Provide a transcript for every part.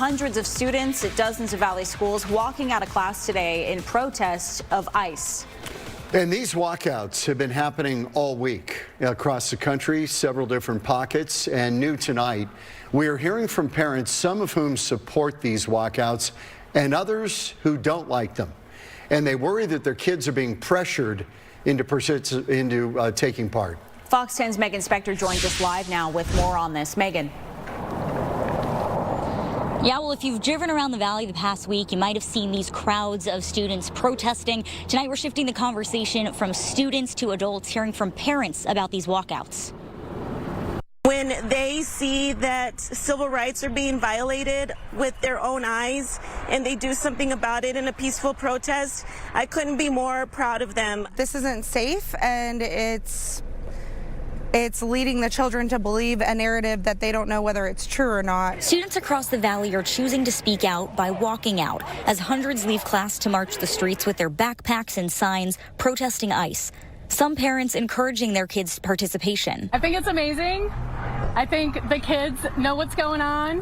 hundreds of students at dozens of Valley schools walking out of class today in protest of ICE. And these walkouts have been happening all week across the country, several different pockets, and new tonight, we are hearing from parents, some of whom support these walkouts and others who don't like them. And they worry that their kids are being pressured into taking part. Fox 10's Megan Spector joins us live now with more on this. Megan. Yeah, well, if you've driven around the valley the past week, you might have seen these crowds of students protesting. Tonight, we're shifting the conversation from students to adults, hearing from parents about these walkouts. When they see that civil rights are being violated with their own eyes and they do something about it in a peaceful protest, I couldn't be more proud of them. This isn't safe, and it's leading the children to believe a narrative that they don't know whether it's true or not. Students across the valley are choosing to speak out by walking out, as hundreds leave class to march the streets with their backpacks and signs protesting ICE. Some parents encouraging their kids' participation. I think it's amazing. I think the kids know what's going on,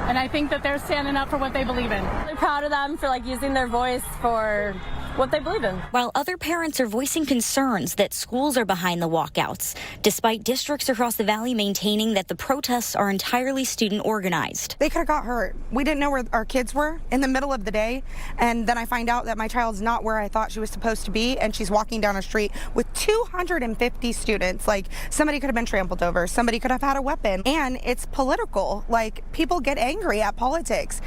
and I think that they're standing up for what they believe in. I'm proud of them for using their voice for what they believe in. While other parents are voicing concerns that schools are behind the walkouts, despite districts across the valley maintaining that the protests are entirely student organized. They could have got hurt. We didn't know where our kids were in the middle of the day, and then I find out that my child's not where I thought she was supposed to be, and she's walking down a street with 250 students. Somebody could have been trampled over, somebody could have had a weapon, and it's political. People get angry at politics,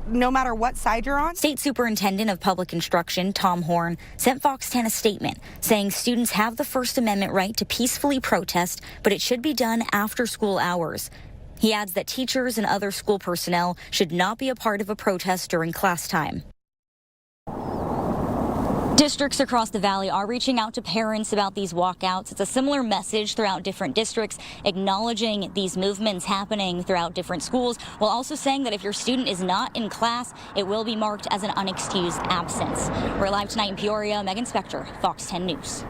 no matter what side you're on. State Superintendent of Public Instruction Tom Horne sent Fox 10 a statement saying students have the First Amendment right to peacefully protest, but it should be done after school hours. He adds that teachers and other school personnel should not be a part of a protest during class time. Districts across the valley are reaching out to parents about these walkouts. It's a similar message throughout different districts, acknowledging these movements happening throughout different schools, while also saying that if your student is not in class, it will be marked as an unexcused absence. We're live tonight in Peoria. Megan Spector, Fox 10 News.